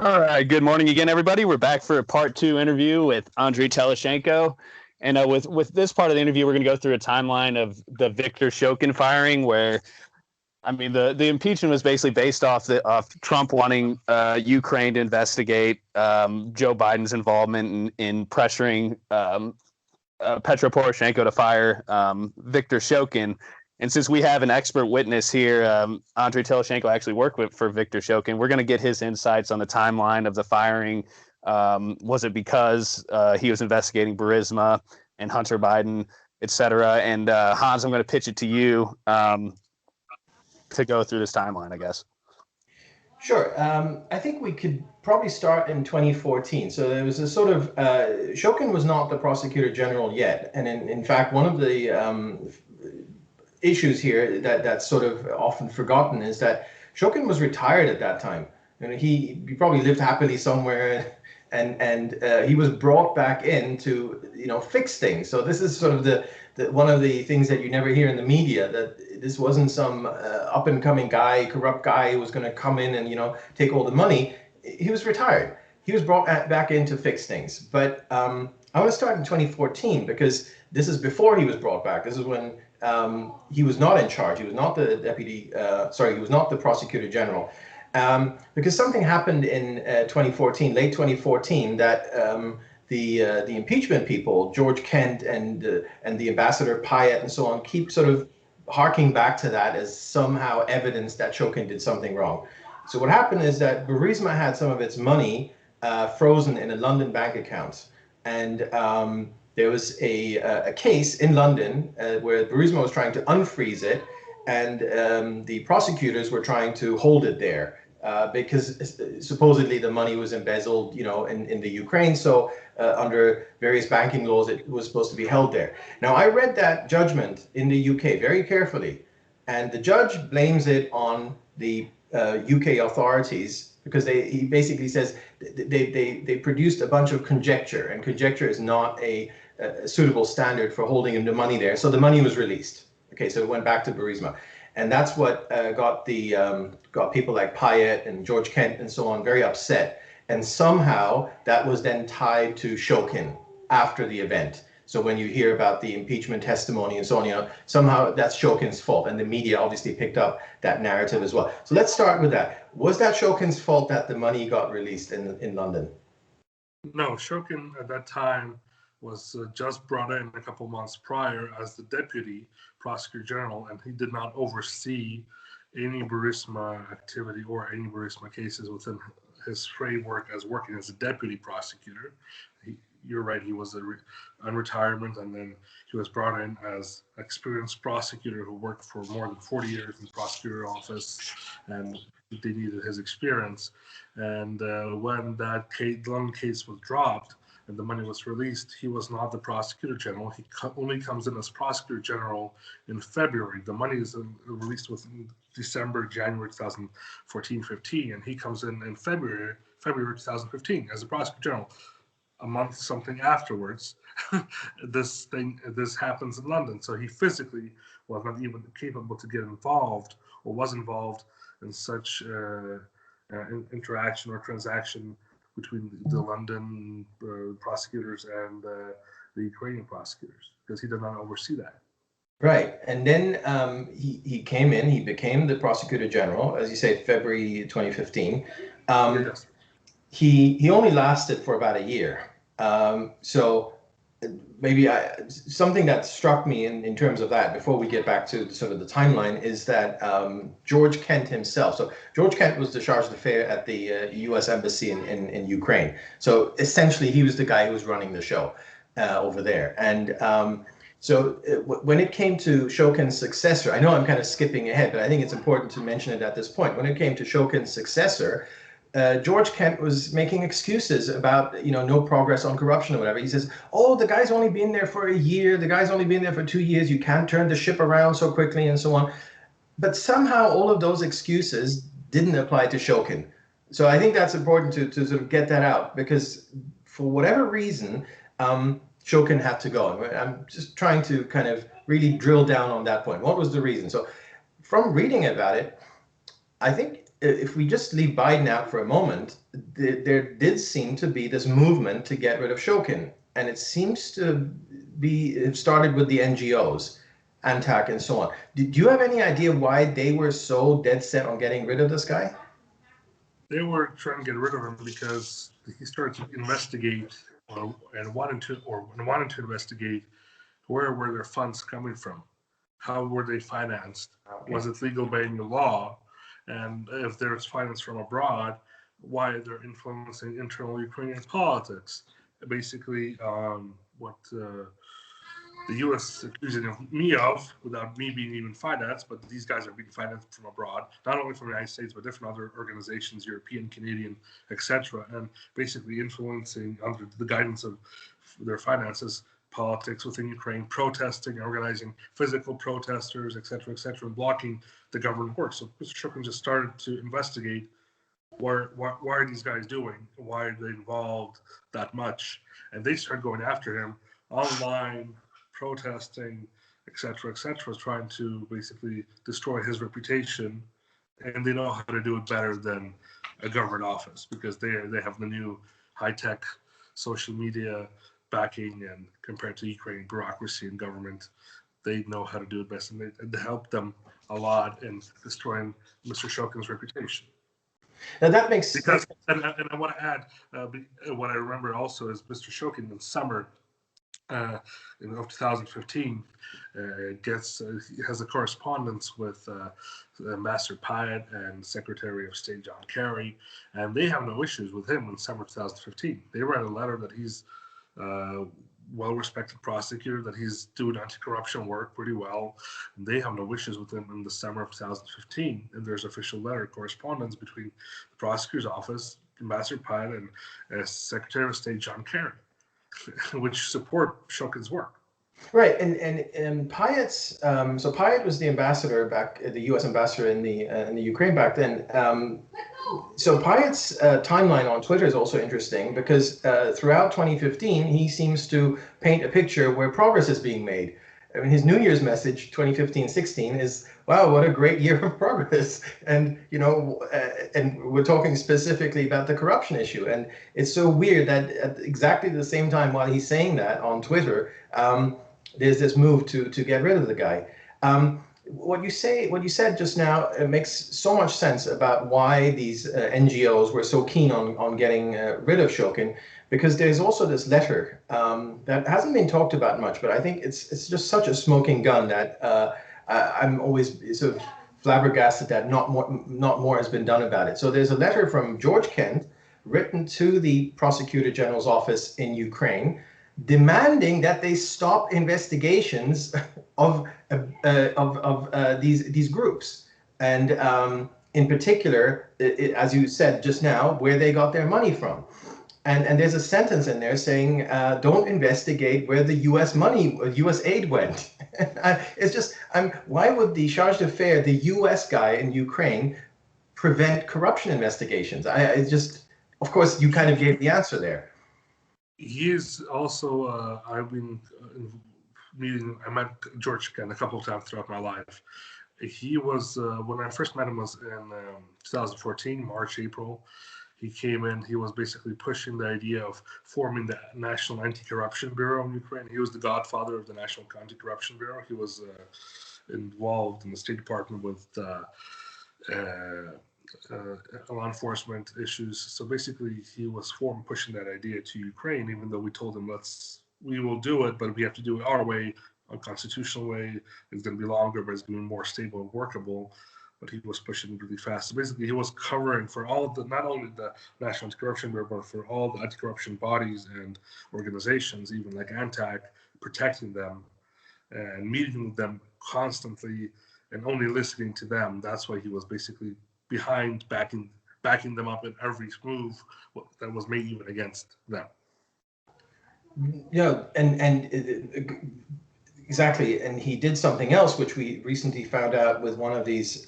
All right. Good morning again, everybody. We're back for a part two interview with Andrii Telizhenko. And with this part of the interview, we're going to go through a timeline of the Viktor Shokin firing, where I mean the impeachment was basically based off Trump wanting Ukraine to investigate Joe Biden's involvement in pressuring Petro Poroshenko to fire Viktor Shokin. And since we have an expert witness here, Andrii Telizhenko actually worked for Viktor Shokin. We're going to get his insights on the timeline of the firing. Was it because he was investigating Burisma and Hunter Biden, et cetera? And Hans, I'm going to pitch it to you to go through this timeline, I guess. Sure. I think we could probably start in 2014. So there was a sort of Shokin was not the prosecutor general yet, and in fact, one of the issues here that's sort of often forgotten is that Shokin was retired at that time. And he probably lived happily somewhere, and he was brought back in to fix things. So this is sort of the one of the things that you never hear in the media, that this wasn't some up and coming guy, corrupt guy who was going to come in and take all the money. He was retired. He was brought back in to fix things. But I want to start in 2014 because this is before he was brought back. This is when he was not in charge. He was not the deputy. He was not the prosecutor general. Because something happened in 2014, late 2014, that the impeachment people, George Kent and the ambassador Pyatt and so on, keep sort of harking back to that as somehow evidence that Shokin did something wrong. So what happened is that Burisma had some of its money frozen in a London bank account, and there was a case in London where Burisma was trying to unfreeze it, and the prosecutors were trying to hold it there because supposedly the money was embezzled, in the Ukraine. So under various banking laws, it was supposed to be held there. Now, I read that judgment in the UK very carefully, and the judge blames it on the UK authorities because he basically says they produced a bunch of conjecture, and conjecture is not a suitable standard for holding the money there. So the money was released. Okay, so it went back to Burisma, and that's what got people like Pyatt and George Kent and so on very upset. And somehow that was then tied to Shokin after the event. So when you hear about the impeachment testimony and so on, somehow that's Shokin's fault, and the media obviously picked up that narrative as well. So let's start with that. Was that Shokin's fault that the money got released in London? No, Shokin at that time was just brought in a couple months prior as the deputy prosecutor general, and he did not oversee any Burisma activity or any Burisma cases within his framework as working as a deputy prosecutor. You're right, he was on retirement, and then he was brought in as an experienced prosecutor who worked for more than 40 years in the prosecutor office, and they needed his experience. And when that London case was dropped and the money was released, he was not the prosecutor general. He only comes in as prosecutor general in February. The money is released within December, January 2014-15, and he comes in February 2015 as a prosecutor general. A month something afterwards, this happens in London. So he physically was not even capable to get involved or was involved in such interaction or transaction between the London prosecutors and the Ukrainian prosecutors, because he did not oversee that. Right, and then he came in. He became the prosecutor general, as you say, February 2015. Yes. He only lasted for about a year. So maybe something that struck me in terms of that, before we get back to sort of the timeline, is that George Kent himself. So George Kent was the charge d'affaires at the U.S. Embassy in Ukraine. So essentially, he was the guy who was running the show over there. And so when it came to Shokin's successor, I know I'm kind of skipping ahead, but I think it's important to mention it at this point. When it came to Shokin's successor, George Kent was making excuses about, no progress on corruption or whatever. He says, oh, the guy's only been there for a year. The guy's only been there for 2 years. You can't turn the ship around so quickly and so on. But somehow all of those excuses didn't apply to Shokin. So I think that's important to sort of get that out, because for whatever reason, Shokin had to go. And I'm just trying to kind of really drill down on that point. What was the reason? So from reading about it, I think if we just leave Biden out for a moment, there did seem to be this movement to get rid of Shokin, and it seems to be it started with the NGOs, Antac and so on. Do you have any idea why they were so dead set on getting rid of this guy? They were trying to get rid of him because he started to investigate and wanted to investigate where were their funds coming from, how were they financed, was it legal by any law, and if there's finance from abroad, why they're influencing internal Ukrainian politics. Basically, what the U.S. is accusing me of, without me being even financed, but these guys are being financed from abroad, not only from the United States, but different other organizations, European, Canadian, etc., and basically influencing under the guidance of their finances, politics within Ukraine, protesting, organizing physical protesters, etc., and blocking the government work. So Mr. Shokin just started to investigate why are these guys doing, why are they involved that much, and they started going after him online, protesting, etc., trying to basically destroy his reputation, and they know how to do it better than a government office because they have the new high-tech social media backing, and compared to Ukrainian bureaucracy and government, they know how to do it best, and they help them a lot in destroying Mr. Shokin's reputation. Now that makes because, and I want to add, what I remember also is Mr. Shokin in summer of 2015 has a correspondence with Ambassador Pyatt and Secretary of State John Kerry, and they have no issues with him in summer 2015. They write a letter that he's well-respected prosecutor, that he's doing anti-corruption work pretty well, and they have no issues with him in the summer of 2015. And there's official letter correspondence between the prosecutor's office, Ambassador Pyatt, and Secretary of State John Kerry, which support Shokin's work. Right, and Pyatt's so Pyatt was the ambassador back, the U.S. ambassador in the Ukraine back then. So Pyatt's timeline on Twitter is also interesting because throughout 2015 he seems to paint a picture where progress is being made. I mean, his New Year's message 2015-16 is, wow, what a great year of progress. And, you know, and we're talking specifically about the corruption issue. And it's so weird that at exactly the same time while he's saying that on Twitter, there's this move to get rid of the guy. What you said just now makes so much sense about why these NGOs were so keen on getting rid of Shokin, because there's also this letter that hasn't been talked about much, but I think it's just such a smoking gun that I'm always sort of flabbergasted that not more has been done about it. So there's a letter from George Kent written to the Prosecutor General's office in Ukraine, demanding that they stop investigations of these groups, and in particular, as you said just now, where they got their money from. And there's a sentence in there saying, don't investigate where the U.S. money, U.S. aid went. It's just, why would the charge d'affaires, the U.S. guy in Ukraine, prevent corruption investigations? It's just, of course, you kind of gave the answer there. He is also, I've been I met George again a couple of times throughout my life. He was, when I first met him was in 2014, March, April. He came in, he was basically pushing the idea of forming the National Anti-Corruption Bureau in Ukraine. He was the godfather of the National Anti-Corruption Bureau. He was involved in the State Department with law enforcement issues. So basically, he was pushing that idea to Ukraine, even though we told him, we will do it, but we have to do it our way, a constitutional way. It's going to be longer, but it's going to be more stable and workable. But he was pushing really fast. So basically, he was covering for not only the National Anti-Corruption Bureau, but for all the anti-corruption bodies and organizations, even like Antac, protecting them and meeting with them constantly and only listening to them. That's why he was basically behind, backing them up in every move that was made even against them. Yeah, and exactly, and he did something else, which we recently found out with one of these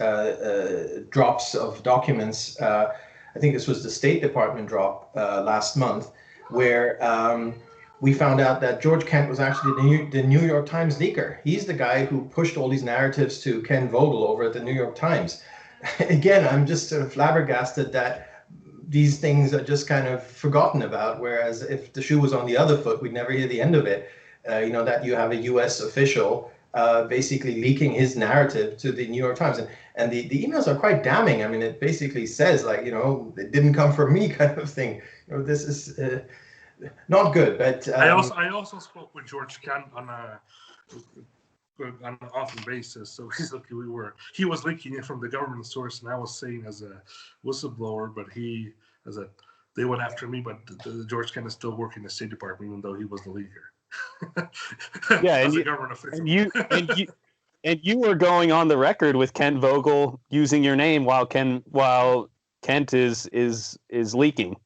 drops of documents. I think this was the State Department drop last month, where we found out that George Kent was actually the New York Times leaker. He's the guy who pushed all these narratives to Ken Vogel over at the New York Times. again, I'm just sort of flabbergasted that these things are just kind of forgotten about. Whereas if the shoe was on the other foot, we'd never hear the end of it. That you have a U.S. official basically leaking his narrative to the New York Times, and the emails are quite damning. I mean, it basically says like, it didn't come from me, kind of thing. This is not good. But I also spoke with George Kent on an often basis. So he was leaking it from the government source, and I was saying as a whistleblower, but they went after me, but George Kent is still working in the State Department, even though he was the leaker. Yeah, as a government official. And you were going on the record with Kent Vogel using your name while Kent is leaking.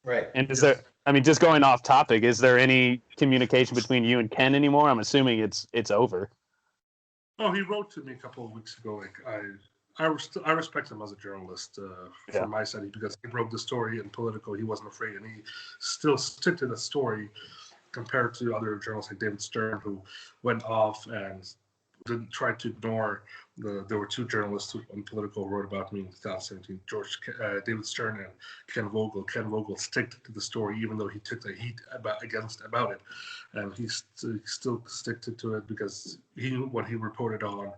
Right. And is there? I mean, just going off topic, is there any communication between you and Ken anymore? I'm assuming it's over. Oh, he wrote to me a couple of weeks ago. Like I respect him as a journalist from my side, because he broke the story in Politico. He wasn't afraid, and he still stuck to the story compared to other journalists like David Stern, who went off and didn't try to ignore there were two journalists who on Politico wrote about me in 2017, David Stern and Ken Vogel. Ken Vogel stuck to the story even though he took the heat about it, and he still stuck to it because he knew what he reported on,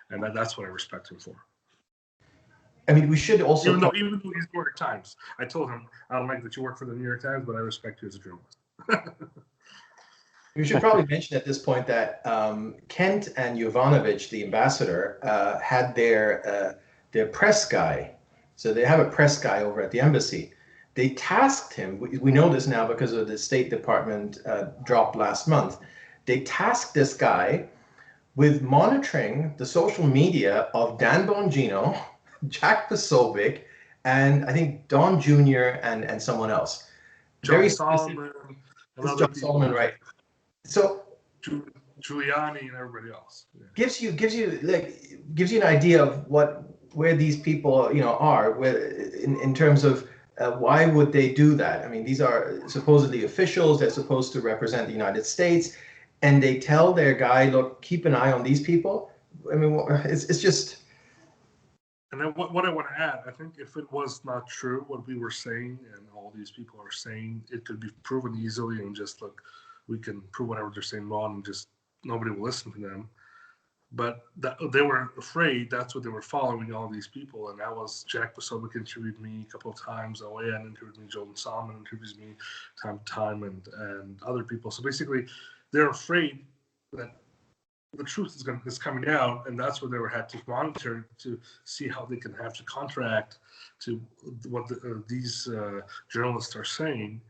and that's what I respect him for. I mean, we should also even though he's New York Times. I told him, I don't like that you work for the New York Times, but I respect you as a journalist. We should probably mention at this point that Kent and Jovanovic, the ambassador, had their press guy. So they have a press guy over at the embassy. They tasked him. We know this now because of the State Department drop last month. They tasked this guy with monitoring the social media of Dan Bongino, Jack Posobiec, and I think Don Jr. and someone else. John Solomon. John Solomon, right? So Giuliani and everybody else. Yeah. gives you an idea of where these people are in terms of why would they do that? I mean, these are supposedly officials. They're supposed to represent the United States, and they tell their guy, look, keep an eye on these people. I mean, it's just. And then what I want to add, I think if it was not true what we were saying and all these people are saying, it could be proven easily and just look. We can prove whatever they're saying wrong and just nobody will listen to them. But they were afraid. That's what they were following, all these people. And that was Jack Posobiec interviewed me a couple of times. OAN interviewed me. John Solomon interviews me time to time and other people. So basically, they're afraid that the truth is coming out. And that's where they had to monitor to see how they can have to contract to what these journalists are saying.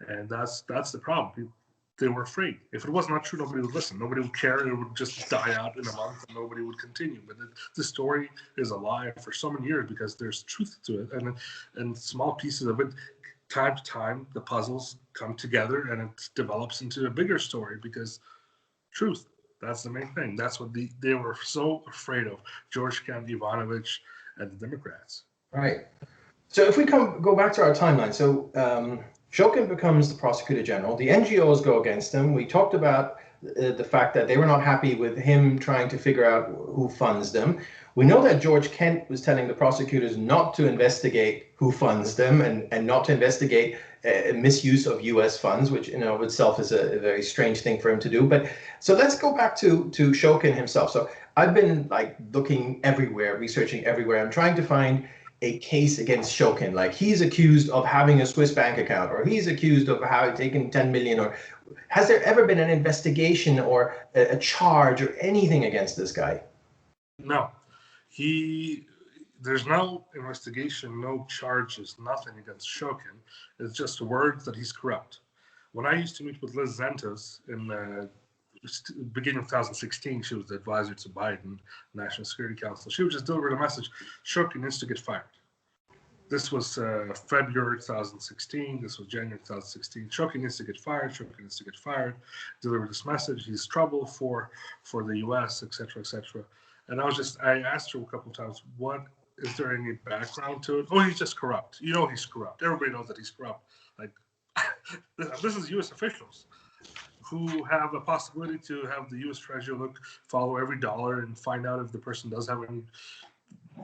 And that's the problem. They were afraid. If it was not true, nobody would listen. Nobody would care. It would just die out in a month and nobody would continue. But the story is alive for so many years because there's truth to it. And small pieces of it, time to time, the puzzles come together and it develops into a bigger story because truth, that's the main thing. That's what they were so afraid of, George Kent, Jovanovic, and the Democrats. Right. So if we go back to our timeline. So Shokin becomes the prosecutor general. The NGOs go against him. We talked about the fact that they were not happy with him trying to figure out who funds them. We know that George Kent was telling the prosecutors not to investigate who funds them and not to investigate misuse of U.S. funds, which in and of itself is a very strange thing for him to do. But so let's go back to Shokin himself. So I've been looking everywhere, researching everywhere. I'm trying to find a case against Shokin, like he's accused of having a Swiss bank account, or he's accused of having taken 10 million, or has there ever been an investigation or a charge or anything against this guy? No, there's no investigation, no charges, nothing against Shokin. It's just words that he's corrupt. When I used to meet with Liz Zentos in the beginning of 2016, she was the advisor to Biden, National Security Council. She would just deliver the message, Shokin needs to get fired. This was February 2016. This was January 2016. Shokin needs to get fired. Shokin needs to get fired. Deliver this message. He's trouble for the U.S., etc., etc. And I asked her a couple of times, is there any background to it? Oh, he's just corrupt. You know he's corrupt. Everybody knows that he's corrupt. Like, this is U.S. officials who have a possibility to have the U.S. Treasury follow every dollar and find out if the person does have any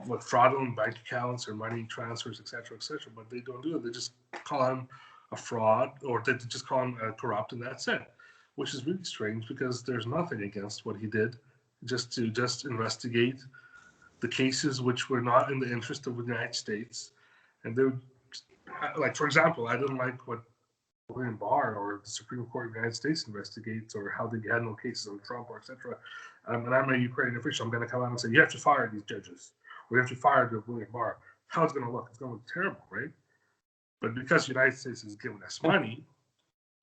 what fraudulent bank accounts or money transfers, etc., etc. But they don't do it. They just call him a fraud, or they just call him corrupt, and that's it. Which is really strange because there's nothing against what he did, just to investigate the cases which were not in the interest of the United States. And they would, like, for example, I didn't like what William Barr or the Supreme Court of the United States investigates, or how they handle cases on Trump, or etc. And I'm a Ukrainian official. I'm going to come out and say, you have to fire these judges, or you have to fire William Barr. How it's going to look? It's going to look terrible, right? But because the United States is giving us money,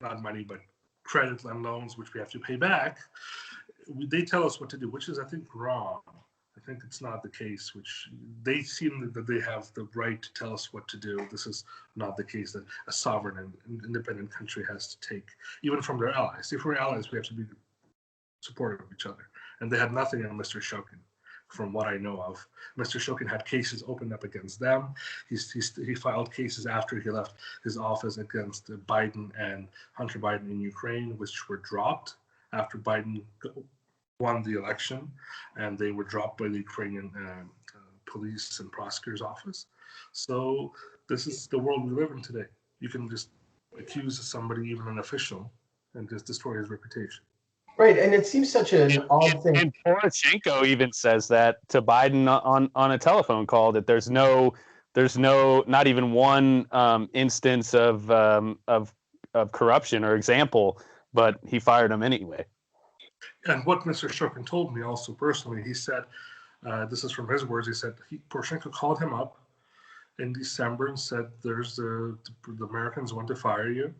not money, but credit and loans, which we have to pay back, they tell us what to do, which is, I think, wrong. I think it's not the case, which they seem that they have the right to tell us what to do. This is not the case that a sovereign and independent country has to take, even from their allies. If we're allies, we have to be supportive of each other. And they had nothing on Mr. Shokin, from what I know of. Mr. Shokin had cases opened up against them. He filed cases after he left his office against Biden and Hunter Biden in Ukraine, which were dropped after Biden won the election, and they were dropped by the Ukrainian police and prosecutor's office. So this is the world we live in today. You can just accuse somebody, even an official, and just destroy his reputation. Right, and it seems such an odd thing. And Poroshenko even says that to Biden on a telephone call, that there's no not even one instance of corruption or example, but he fired him anyway. And what Mr. Shokin told me also personally, he said, this is from his words, he said, Poroshenko called him up in December and said, there's the Americans want to fire you.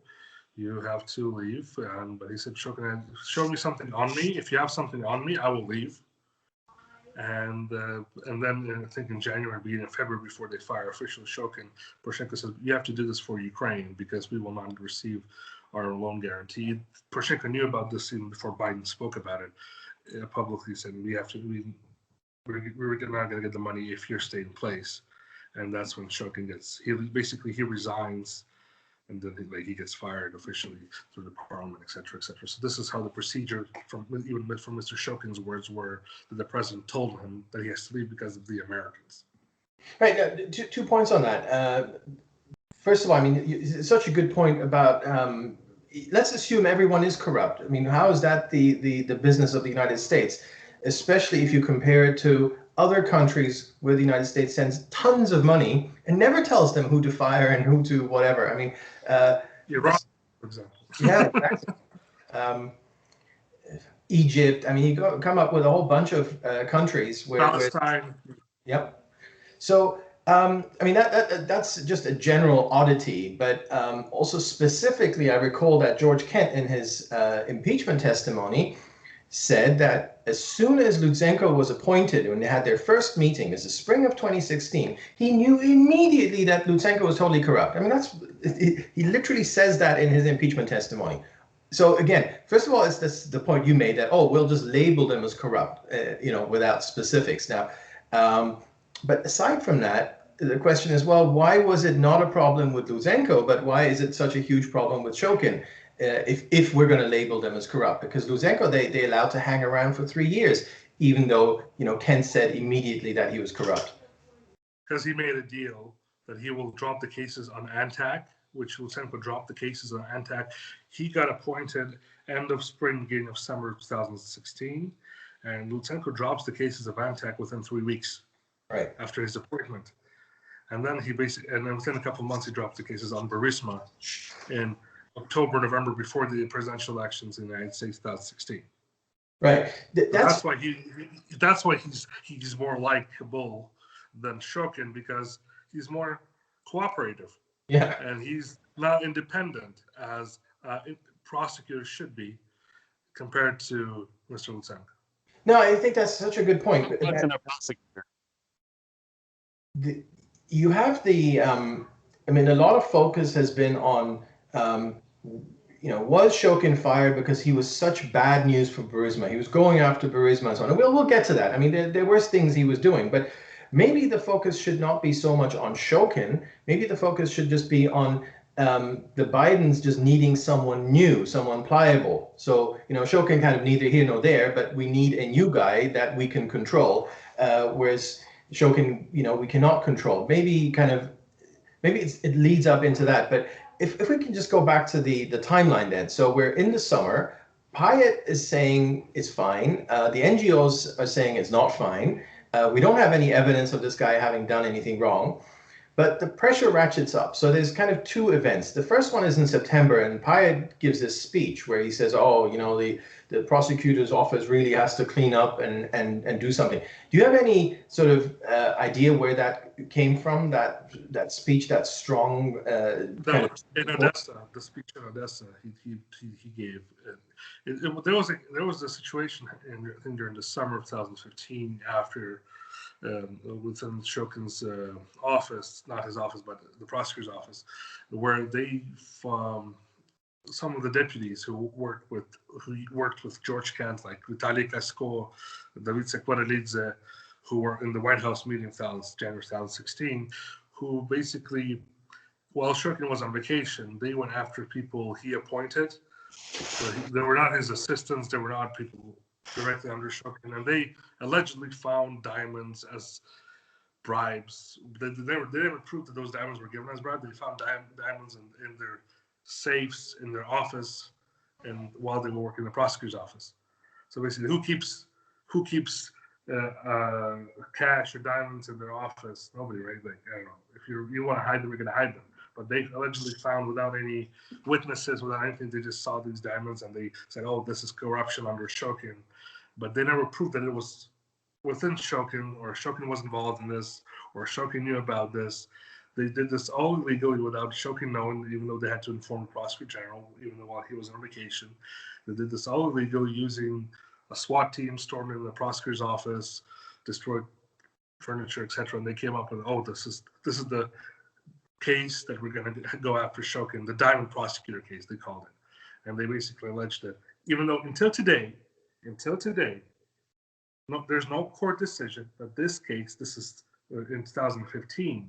You have to leave. But he said, Shokin, show me something on me. If you have something on me, I will leave. And then I think in January, beginning of February, before they fire official Shokin, Poroshenko said, you have to do this for Ukraine because we will not receive our loan guarantee. Poroshenko knew about this even before Biden spoke about it publicly, said we're not going to get the money if you stay in place. And that's when Shokin he resigns, and then he gets fired officially through the parliament, et cetera, et cetera. So this is how the procedure, from Mr. Shokin's words, were that the president told him that he has to leave because of the Americans. Right. Now, two points on that. First of all, I mean, it's such a good point about, let's assume everyone is corrupt. I mean, how is that the business of the United States, especially if you compare it to other countries where the United States sends tons of money and never tells them who to fire and who to whatever. I mean, Iran, for example. Yeah, exactly. Egypt. I mean, you come up with a whole bunch of countries where. Palestine. Yep. So, I mean, that's just a general oddity, but also specifically, I recall that George Kent in his impeachment testimony said that as soon as Lutsenko was appointed, when they had their first meeting, it's the spring of 2016, he knew immediately that Lutsenko was totally corrupt. I mean, he literally says that in his impeachment testimony. So again, first of all, it's the point you made that, oh, we'll just label them as corrupt, without specifics. Now, but aside from that, the question is, well, why was it not a problem with Lutsenko, but why is it such a huge problem with Shokin? If we're going to label them as corrupt, because Lutsenko they allowed to hang around for 3 years, even though Kent said immediately that he was corrupt. Because he made a deal that he will drop the cases on ANTAC, which Lutsenko dropped the cases on ANTAC. He got appointed end of spring, beginning of summer 2016, and Lutsenko drops the cases of ANTAC within 3 weeks, right after his appointment. And then within a couple of months, he dropped the cases on Burisma in October, November, before the presidential elections in the United States, 2016. Right. That's why he's more likable than Shokin, because he's more cooperative. Yeah. And he's not independent as prosecutors should be compared to Mr. Lutsenko. No, I think that's such a good point. A prosecutor. You have I mean, a lot of focus has been on, was Shokin fired because he was such bad news for Burisma? He was going after Burisma and so on. And we'll get to that. I mean, there were things he was doing, but maybe the focus should not be so much on Shokin. Maybe the focus should just be on the Bidens just needing someone new, someone pliable. So, Shokin kind of neither here nor there, but we need a new guy that we can control. Whereas Shokin, we cannot control. Maybe it leads up into that. But if we can just go back to the timeline then. So we're in the summer. Payet is saying it's fine. The NGOs are saying it's not fine. We don't have any evidence of this guy having done anything wrong. But the pressure ratchets up. So there's kind of two events. The first one is in September, and Payet gives this speech where he says, the prosecutor's office really has to clean up and do something. Do you have any sort of idea where that came from, that speech, that strong that was in Odessa, the speech in Odessa he gave. There was a situation during the summer of 2015 after within Shokin's office, not his office, but the prosecutor's office, where they some of the deputies who worked with George Kent, like Vitaly Kasko, David Sekvarelidze, who were in the White House meeting January 2016, who basically, while Shokin was on vacation, they went after people he appointed. So they were not his assistants, they were not people directly under Shokin, and they allegedly found diamonds as bribes. They never proved that those diamonds were given as bribes. They found diamonds in their safes in their office, and while they were working in the prosecutor's office. So basically, who keeps cash or diamonds in their office? Nobody, right? Like, I don't know. If you want to hide them, we're going to hide them. But they allegedly found, without any witnesses, without anything, they just saw these diamonds and they said, "Oh, this is corruption under Shokin." But they never proved that it was within Shokin, or Shokin was involved in this, or Shokin knew about this. They did this all illegally without Shokin knowing, even though they had to inform the prosecutor general, even though while he was on vacation. They did this all illegally using a SWAT team, stormed into the prosecutor's office, destroyed furniture, etc. And they came up with, this is the case that we're going to go after Shokin, the diamond prosecutor case, they called it. And they basically alleged that, even though until today, there's no court decision that this case, this is in 2015,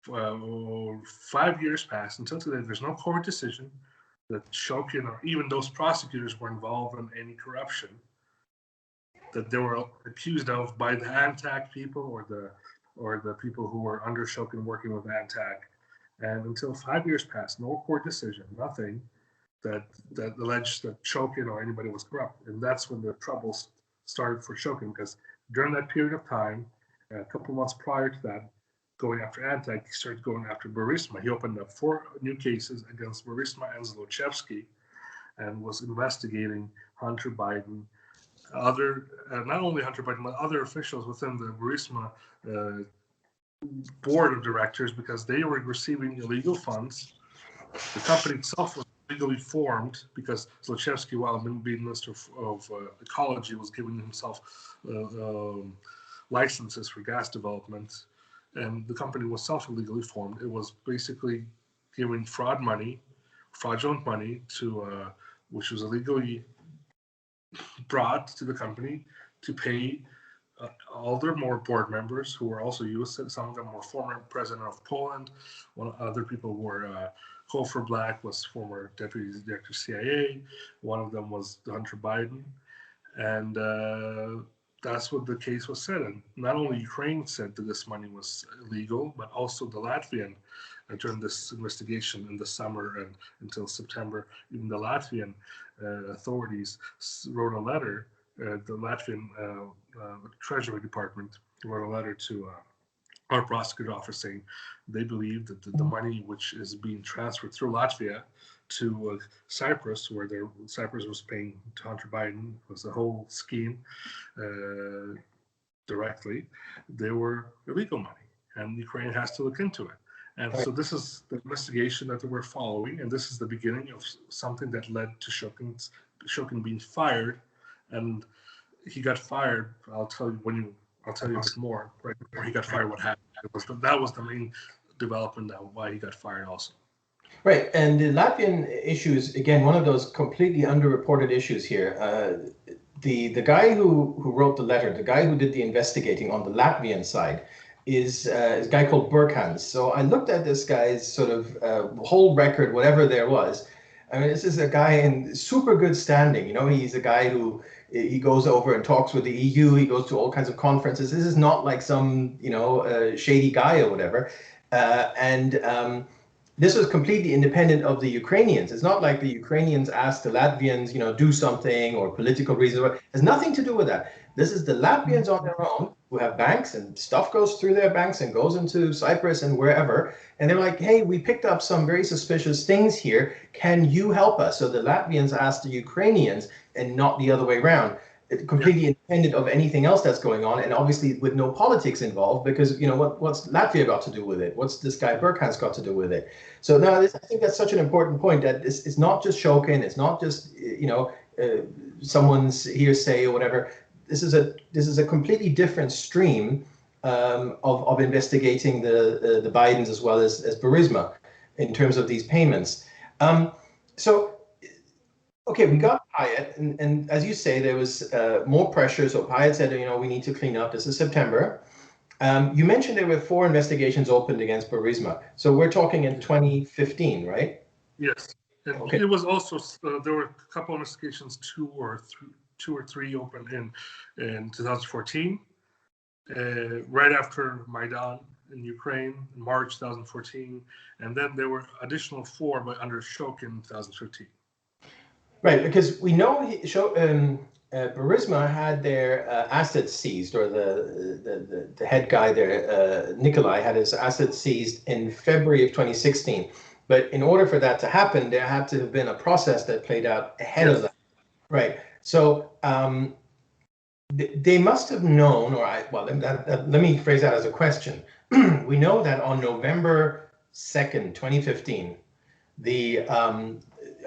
5 years passed, until today, there's no court decision that Shokin or even those prosecutors were involved in any corruption that they were accused of by the ANTAC people or the people who were under Shokin working with ANTAC. And until 5 years passed, no court decision, nothing that alleged that Shokin or anybody was corrupt. And that's when the troubles started for Shokin, because during that period of time, a couple months prior to that, going after ANTAC, he started going after Burisma. He opened up 4 new cases against Burisma and Zlochevsky, and was investigating Hunter Biden, not only Hunter Biden, but other officials within the Burisma board of directors, because they were receiving illegal funds. The company itself was legally formed because Zlochevsky, while being Minister of Ecology, was giving himself licenses for gas development. And the company was self-legally formed. It was basically giving fraudulent money to, which was illegally brought to the company to pay all their more board members who were also U.S. Some of them were former president of Poland. Other people were Hofer Black was former deputy director CIA. One of them was Hunter Biden, and that's what the case was said. And not only Ukraine said that this money was illegal, but also the Latvian, during this investigation in the summer and until September, even the Latvian authorities wrote a letter. The Latvian Treasury Department wrote a letter to our prosecutor office saying they believe that the money which is being transferred through Latvia to Cyprus, where Cyprus was paying to Hunter Biden, was the whole scheme directly, they were illegal money, and Ukraine has to look into it. And so this is the investigation that we're following, and this is the beginning of something that led to Shokin being fired. And he got fired. I'll tell you a bit more. Right before he got fired, what happened? That was the main development of why he got fired also. Right, and the Latvian issue is, again, one of those completely underreported issues here. The guy who wrote the letter, the guy who did the investigating on the Latvian side, is a guy called Burkhans. So I looked at this guy's sort of whole record, whatever there was. I mean, this is a guy in super good standing. You know, he's a guy who he goes over and talks with the EU. He goes to all kinds of conferences. This is not like some, shady guy or whatever. This was completely independent of the Ukrainians. It's not like the Ukrainians asked the Latvians, do something or political reasons. It has nothing to do with that. This is the Latvians on their own who have banks, and stuff goes through their banks and goes into Cyprus and wherever. And they're like, hey, we picked up some very suspicious things here. Can you help us? So the Latvians asked the Ukrainians and not the other way around. Completely independent of anything else that's going on, and obviously with no politics involved, because what's Latvia got to do with it? What's this guy Burkhardt got to do with it? So no, I think that's such an important point, that it's not just Shokin, it's not just someone's hearsay or whatever. This is a completely different stream of investigating the Bidens as well as Burisma in terms of these payments. Okay, we got Payet, and as you say, there was more pressure. So Payet said, we need to clean up. This is September. You mentioned there were 4 investigations opened against Burisma. So we're talking in 2015, right? Yes. And okay. It was also, there were a couple of investigations, two or three opened in 2014, right after Maidan in Ukraine, in March 2014. And then there were additional 4 under Shokin in 2015. Right, because we know Burisma had their assets seized, or the head guy there, Nikolai, had his assets seized in February of 2016. But in order for that to happen, there had to have been a process that played out ahead of that. Right. So they must have known, let me phrase that as a question. We know that on November 2nd, 2015, the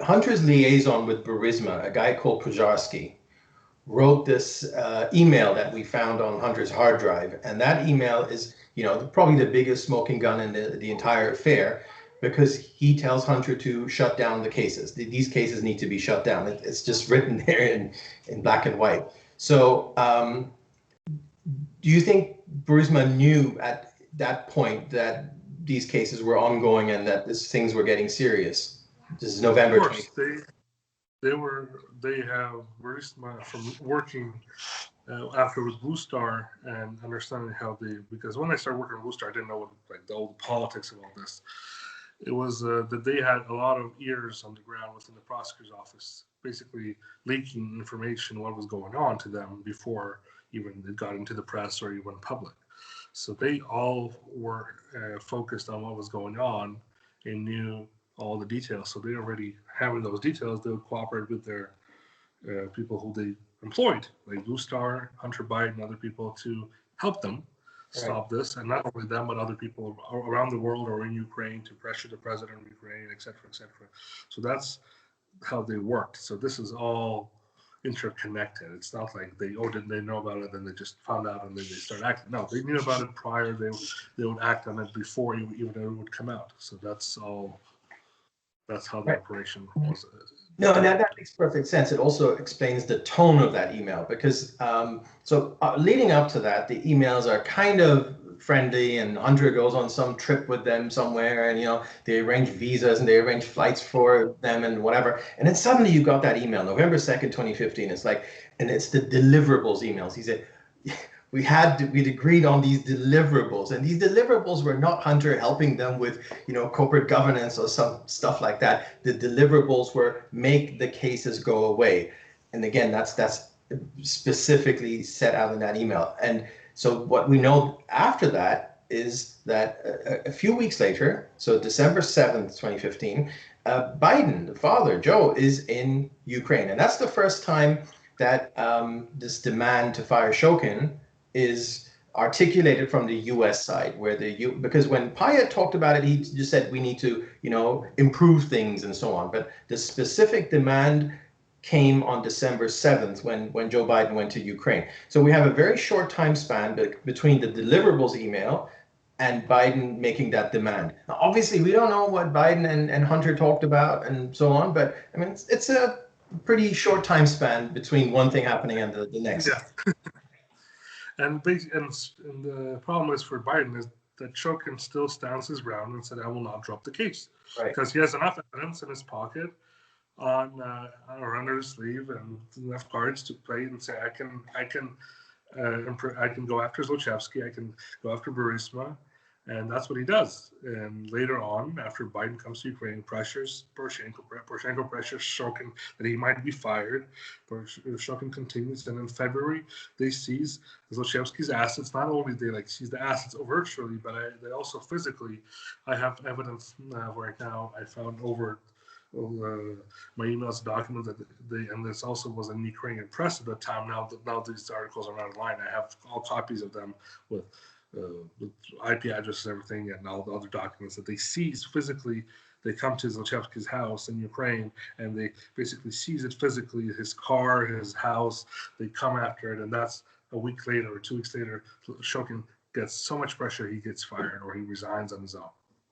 Hunter's liaison with Burisma, a guy called Požarsky, wrote this email that we found on Hunter's hard drive. And that email is, probably the biggest smoking gun in the entire affair, because he tells Hunter to shut down the cases. These cases need to be shut down. It's just written there in black and white. So do you think Burisma knew at that point that these cases were ongoing and that things were getting serious? This is November. Of course, they have Burisma from working after with Blue Star and understanding how because when I started working with Blue Star, I didn't know what the old politics of all this. It was that they had a lot of ears on the ground within the prosecutor's office, basically leaking information, what was going on to them before even it got into the press or even public. So they all were focused on what was going on and knew all the details. So they already having those details, they would cooperate with their people who they employed, like Blue Star, Hunter Biden, other people, to help them stop this, and not only them, but other people around the world or in Ukraine to pressure the president of Ukraine, et cetera, et cetera. So that's how they worked. So this is all interconnected. It's not like didn't they know about it, then they just found out and then they started acting. No, they knew about it prior. They would act on it before even though it would come out. So that's how the operation was. No, and that makes perfect sense. It also explains the tone of that email, because leading up to that, the emails are kind of friendly, and Andrii goes on some trip with them somewhere, and they arrange visas and they arrange flights for them and whatever. And then suddenly you got that email, November 2nd, 2015. It's like, and it's the deliverables emails. He said, we'd agreed on these deliverables, and these deliverables were not Hunter helping them with, corporate governance or some stuff like that. The deliverables were make the cases go away. And again, that's specifically set out in that email. And so what we know after that is that a few weeks later, so December 7th, 2015, Biden, the father, Joe, is in Ukraine. And that's the first time that this demand to fire Shokin is articulated from the U.S. side, where because when Payet talked about it, he just said we need to, improve things and so on. But the specific demand came on December 7th when Joe Biden went to Ukraine. So we have a very short time span between the deliverables email and Biden making that demand. Now, obviously, we don't know what Biden and Hunter talked about and so on, but I mean, it's a pretty short time span between one thing happening and the next. Yeah. And the problem is for Biden is that Shokin still stands his ground and said, I will not drop the case. Right. Because he has enough evidence in his pocket or under his sleeve and enough cards to play and say, I can go after Zlochevsky, I can go after Burisma, and that's what he does. And later on, after Biden comes to Ukraine, pressures Poroshenko pressures Shokin that he might be fired. Shokin continues, and in February they seize Zlochevsky's assets. Not only they seize the assets virtually, but they also physically. I have evidence right now. I found over my emails document that and this also was in Ukrainian press at the time. Now these articles are not online. I have all copies of them with IP addresses and everything, and all the other documents that they seize physically. They come to Zlochevsky's house in Ukraine, and they basically seize it physically, his car, his house. They come after it, and that's a week later or 2 weeks later. Shokin gets so much pressure, he gets fired or he resigns on his own.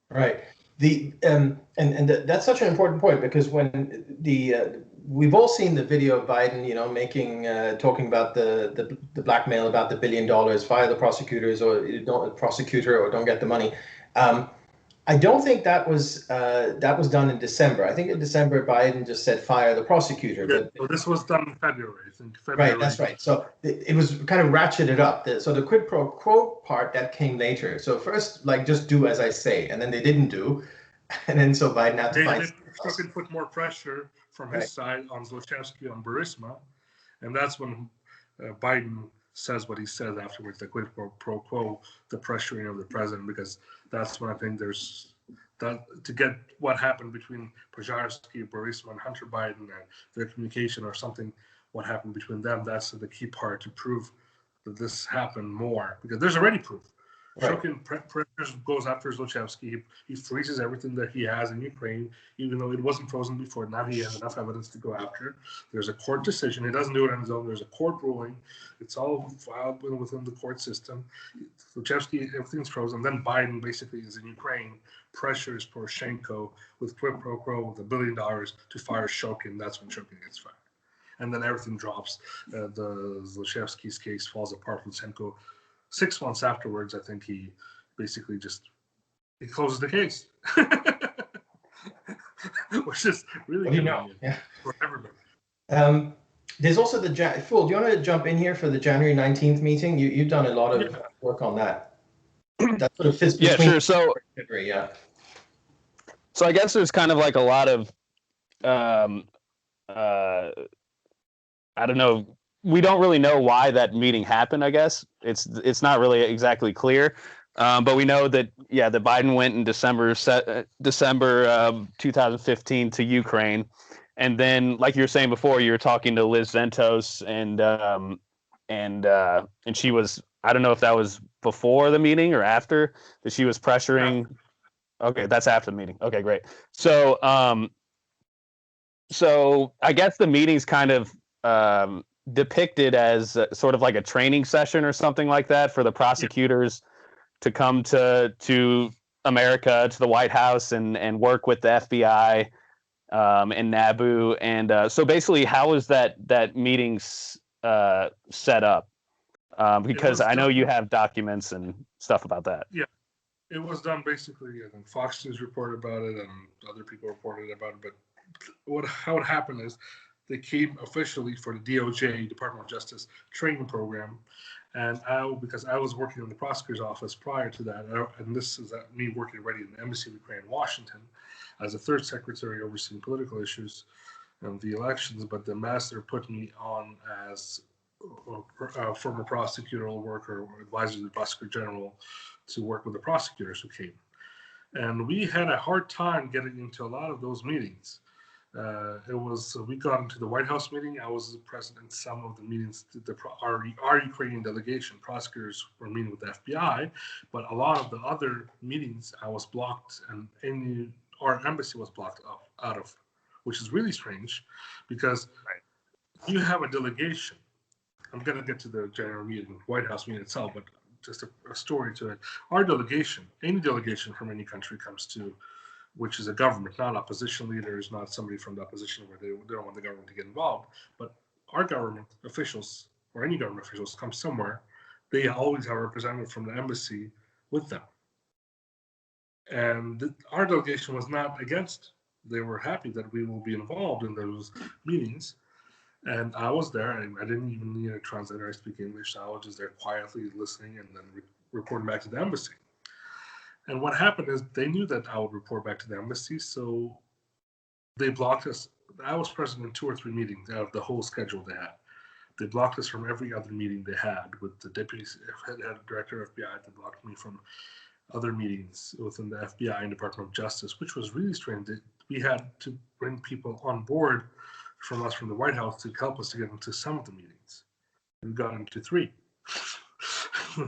Right. That's such an important point, because when we've all seen the video of Biden, talking about the blackmail, about the $1 billion, fire the prosecutors, or don't prosecutor, or don't get the money. I don't think that was done in December. I think in December Biden just said fire the prosecutor. Yeah, so this was done in February, I think. February. Right, that's right. So it was kind of ratcheted up. So the quid pro quo part, that came later. So first, just do as I say, and then they didn't do, and then so Biden had to find. Shokin put more pressure from his side on Zlochevsky, on Burisma, and that's when Biden says what he says afterwards, the quid pro quo, the pressuring of the president, because that's when I think there's that to get what happened between Pozharsky, Burisma, and Hunter Biden, and their communication or something, what happened between them, that's the key part to prove that this happened more, because there's already proof. Right. Shokin goes after Zlochevsky. He freezes everything that he has in Ukraine, even though it wasn't frozen before. Now he has enough evidence to go after. There's a court decision. He doesn't do it on his own. There's a court ruling. It's all filed within the court system. Zlochevsky, everything's frozen. Then Biden basically is in Ukraine, pressures Poroshenko with quid pro quo with $1 billion to fire Shokin. That's when Shokin gets fired. And then everything drops. The Zlochevsky's case falls apart. Telizhenko, 6 months afterwards, I think he basically he closes the case, which is really good for everybody. There's also Fool, do you want to jump in here for the January 19th meeting? You've done a lot of work on that. That sort of fits between. Yeah, sure. So I guess there's kind of a lot of, I don't know. We don't really know why that meeting happened. I guess it's not really exactly clear, but we know that that Biden went in December 2015 to Ukraine, and then like you were saying before, you were talking to Liz Ventos, and she was, I don't know if that was before the meeting or after, that she was pressuring. Okay, that's after the meeting. Okay, great. So I guess the meeting's kind of depicted as sort of like a training session or something like that for the prosecutors to come to America, to the White House, and work with the FBI and NABU. And so basically, how is that meeting set up? Because I know you have documents and stuff about that. Yeah, it was done basically. I think Fox News reported about it and other people reported about it. But how it happened is, they came officially for the DOJ, Department of Justice training program, and because I was working in the prosecutor's office prior to that, and this is me working already in the embassy of Ukraine in Washington as a third secretary overseeing political issues and the elections, but the ambassador put me on as a former prosecutorial worker or advisor to the prosecutor general to work with the prosecutors who came. And we had a hard time getting into a lot of those meetings. We got into the White House meeting. I was present in some of the meetings. Our Ukrainian delegation, prosecutors, were meeting with the FBI, but a lot of the other meetings I was blocked, and our embassy was blocked out of, which is really strange, because you have a delegation. I'm going to get to the general meeting, White House meeting itself, but just a story to it. Our delegation, any delegation from any country comes to, which is a government, not opposition leaders, not somebody from the opposition where they don't want the government to get involved. But our government officials, or any government officials, come somewhere, they always have a representative from the embassy with them. And our delegation was not against they were happy that we will be involved in those meetings. And I was there. I didn't even need a translator. I speak English. So I was just there quietly listening and then reporting back to the embassy. And what happened is they knew that I would report back to the embassy, so they blocked us. I was present in 2 or 3 meetings out of the whole schedule they had. They blocked us from every other meeting they had with the deputy head director of FBI. They blocked me from other meetings within the FBI and Department of Justice, which was really strange. We had to bring people on board from us from the White House to help us to get into some of the meetings. We got into 3,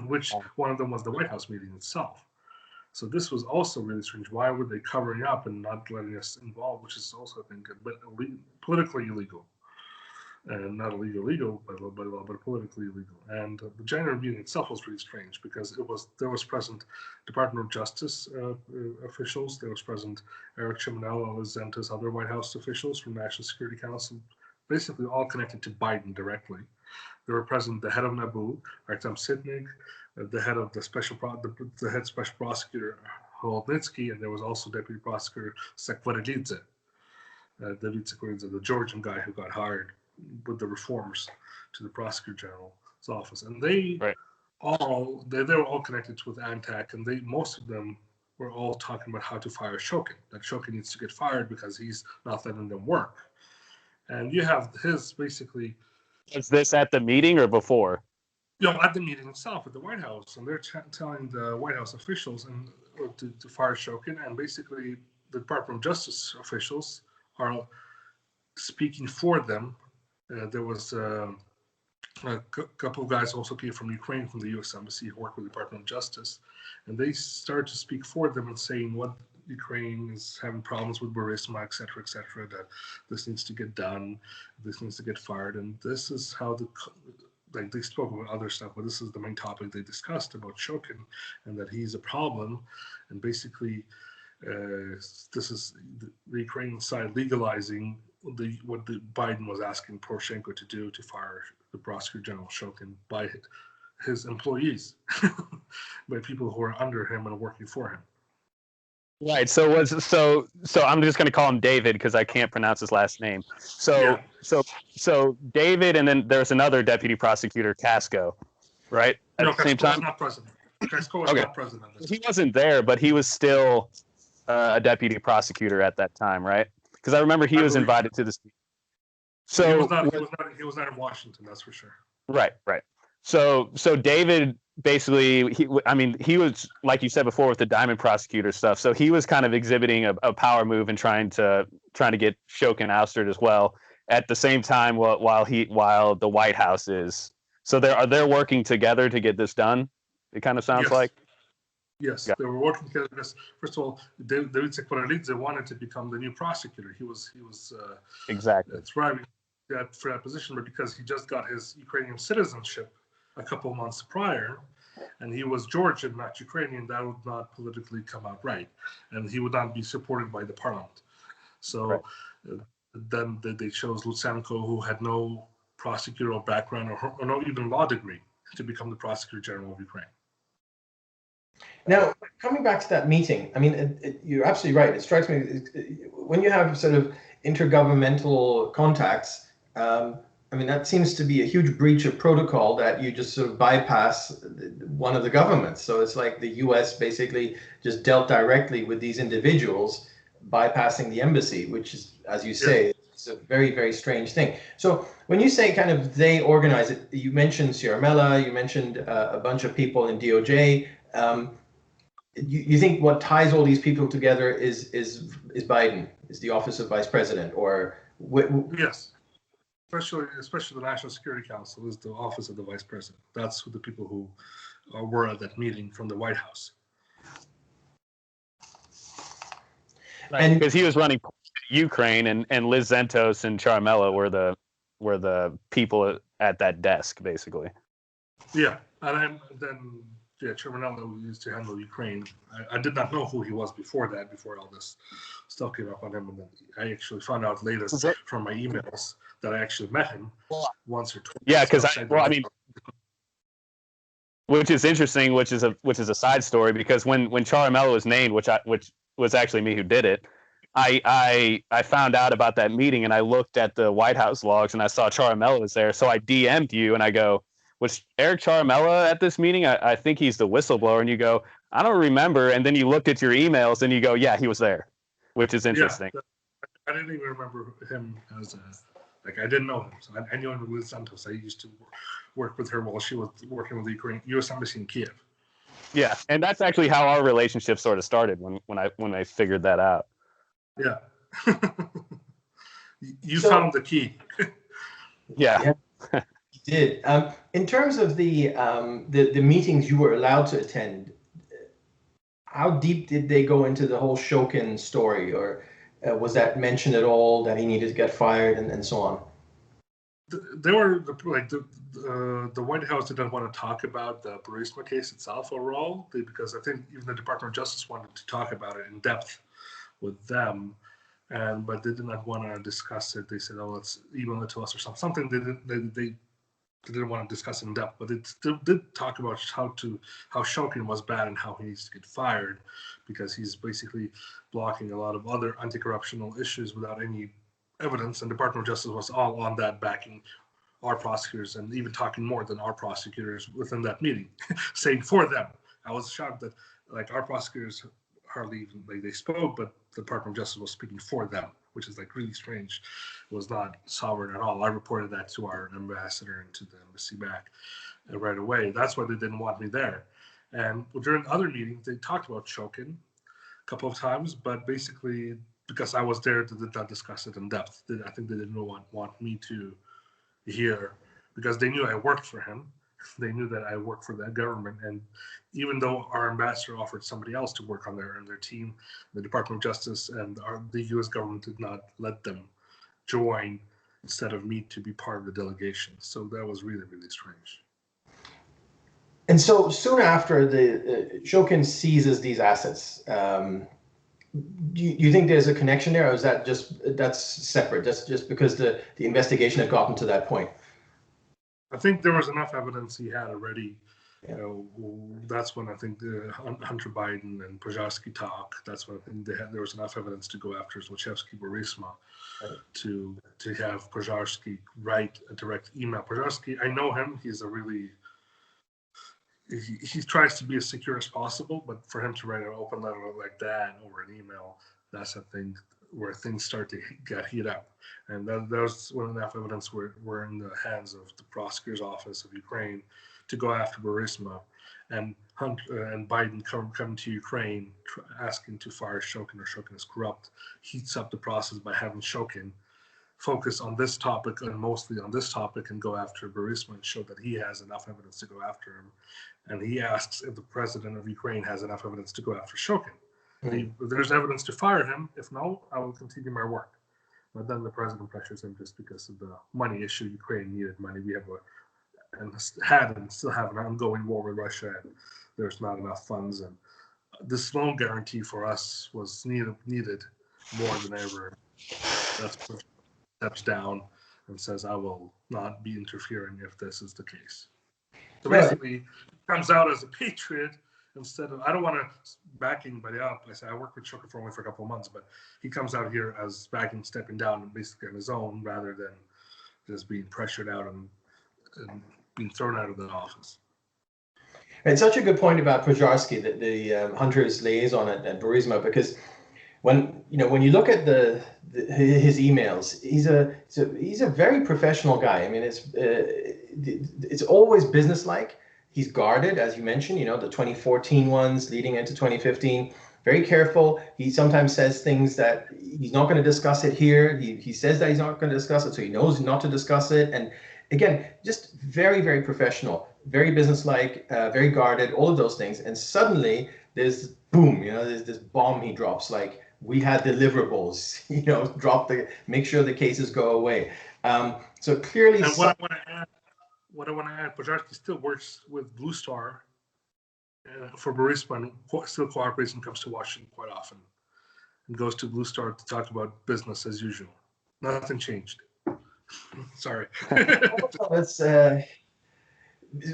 which one of them was the White House meeting itself. So this was also really strange. Why were they covering up and not letting us involved, which is also, I think, a bit politically illegal. And not illegal by law, but politically illegal. And the January meeting itself was really strange because there was present Department of Justice officials, there was present Eric Ciminello, Liz Zentos, other White House officials from National Security Council, basically all connected to Biden directly. There were present the head of NABU, Artem Sitnik, the head of the head special prosecutor Holodnitsky, and there was also Deputy Prosecutor Sekvarilidze, the Georgian guy who got hired with the reforms to the Prosecutor General's office, and they were all connected with ANTAC, and most of them were all talking about how to fire Shokin. That Shokin needs to get fired because he's not letting them work. And you have his basically. Was this at the meeting or before? At the meeting itself at the White House, and they're telling the White House officials to fire Shokin, and basically the Department of Justice officials are speaking for them. There was a couple of guys also came from Ukraine, from the U.S. Embassy, who work with the Department of Justice, and they started to speak for them and saying what Ukraine is having problems with Burisma, et cetera, that this needs to get done, this needs to get fired, and this is how they spoke about other stuff, but this is the main topic they discussed about Shokin, and that he's a problem, and basically this is the Ukrainian side legalizing what the Biden was asking Poroshenko to do, to fire the Prosecutor General Shokin by his employees, by people who are under him and working for him. Right. So I'm just going to call him David because I can't pronounce his last name. So David, and then there's another deputy prosecutor, Casco, right? At the same time, not president. Casco was not president. He wasn't there, but he was still a deputy prosecutor at that time, right? Because I remember he was invited to this. So he was not in Washington, that's for sure. Right. So David basically, he was, like you said before, with the Diamond prosecutor stuff. So he was kind of exhibiting a power move and trying to get Shokin ousted as well. At the same time, while the White House is. So they're working together to get this done. It kind of sounds like. Yes, they were working together because, first of all, David Sekvarilidze wanted to become the new prosecutor. He was exactly thriving for that position, but because he just got his Ukrainian citizenship a couple months prior, and he was Georgian, not Ukrainian, that would not politically come out right, and he would not be supported by the parliament. So then they chose Lutsenko, who had no prosecutorial background or no even law degree, to become the Prosecutor General of Ukraine. Now, coming back to that meeting, you're absolutely right. It strikes me when you have sort of intergovernmental contacts, that seems to be a huge breach of protocol that you just sort of bypass one of the governments. So it's like the U.S. basically just dealt directly with these individuals, bypassing the embassy, which is, as you say, it's a very, very strange thing. So when you say kind of they organize it, you mentioned Ciaramella, you mentioned a bunch of people in DOJ. You think what ties all these people together is Biden, is the office of vice president, or yes, especially the National Security Council is the office of the vice president. That's who the people who were at that meeting from the White House. And because he was running Ukraine, and Liz Zentos and Ciaramella were the people at that desk, basically. Yeah, and then Ciaramella used to handle Ukraine. I did not know who he was before all this stuff came up on him, and then I actually found out later from my emails that I actually met him once or twice. Yeah, because which is interesting, which is a side story, because when Ciaramella was named, which was actually me who did it, I found out about that meeting and I looked at the White House logs and I saw Ciaramella was there. So I DM'd you and I go, was Eric Ciaramella at this meeting? I think he's the whistleblower. And you go, I don't remember. And then you looked at your emails and you go, yeah, he was there, which is interesting. Yeah, I didn't even remember him as like I didn't know him. So I knew him with Liz Santos. I used to work with her while she was working with the Ukraine U.S. Embassy in Kiev. Yeah, and that's actually how our relationship sort of started when I figured that out. Yeah. You found the key. Yeah. You did. In terms of the meetings you were allowed to attend, how deep did they go into the whole Shokin story, or was that mentioned at all that he needed to get fired and so on? They were like the White House didn't want to talk about the Burisma case itself overall, because I think even the Department of Justice wanted to talk about it in depth with them, but they did not want to discuss it. They said, "Oh, let's email it to us or something." They didn't want to discuss in depth, but it still did talk about how Shokin was bad and how he needs to get fired because he's basically blocking a lot of other anti-corruptional issues without any evidence, and the Department of Justice was all on that, backing our prosecutors and even talking more than our prosecutors within that meeting, saying for them. I was shocked that like our prosecutors hardly even they spoke, but the Department of Justice was speaking for them, which is like really strange. It was not sovereign at all. I reported that to our ambassador and to the embassy back right away. That's why they didn't want me there. And during other meetings, they talked about Shokin a couple of times, but basically because I was there, they did not discuss it in depth. I think they didn't want me to hear because they knew I worked for him. They knew that I worked for that government, and even though our ambassador offered somebody else to work on their team, the Department of Justice and the U.S. government did not let them join instead of me to be part of the delegation. So that was really, really strange. And so soon after the Shokin seizes these assets, do you think there's a connection there, or is that that's separate? That's just because the investigation had gotten to that point? I think there was enough evidence he had already. Yeah. That's when I think Hunter Biden and Pozharsky talk. That's when I think there was enough evidence to go after Zlochevsky Burisma, right, to have Pozharsky write a direct email. Pozharsky, I know him. He's a really he tries to be as secure as possible, but for him to write an open letter like that over an email, that's a thing where things start to get heated up. And that was when enough evidence were in the hands of the prosecutor's office of Ukraine to go after Burisma. And Hunter and Biden come to Ukraine asking to fire Shokin, or Shokin is corrupt, heats up the process by having Shokin focus on this topic and mostly on this topic and go after Burisma and show that he has enough evidence to go after him. And he asks if the president of Ukraine has enough evidence to go after Shokin. If there's evidence to fire him. If no, I will continue my work. But then the president pressures him just because of the money issue. Ukraine needed money. We have and still have an ongoing war with Russia, and there's not enough funds. And this loan guarantee for us was needed more than ever. That's what steps down and says, I will not be interfering if this is the case. So basically, comes out as a patriot instead of, I don't want to back anybody up. I say I worked with Shokin for only a couple of months, but he comes out here as stepping down and basically on his own rather than just being pressured out and being thrown out of the office. It's such a good point about Pozharsky, the Hunter's liaison at Burisma, because when you look at his emails, he's a very professional guy. I mean, it's always businesslike. He's guarded, as you mentioned, the 2014 ones leading into 2015. Very careful. He sometimes says things that he's not going to discuss it here. He says that he's not going to discuss it, so he knows not to discuss it. And again, just very, very professional, very businesslike, very guarded, all of those things. And suddenly there's boom, there's this bomb he drops, like, we had deliverables, make sure the cases go away. So clearly. And what I want to add, Pozharsky still works with Blue Star for Burisma and still cooperates and comes to Washington quite often and goes to Blue Star to talk about business as usual. Nothing changed. Sorry. That's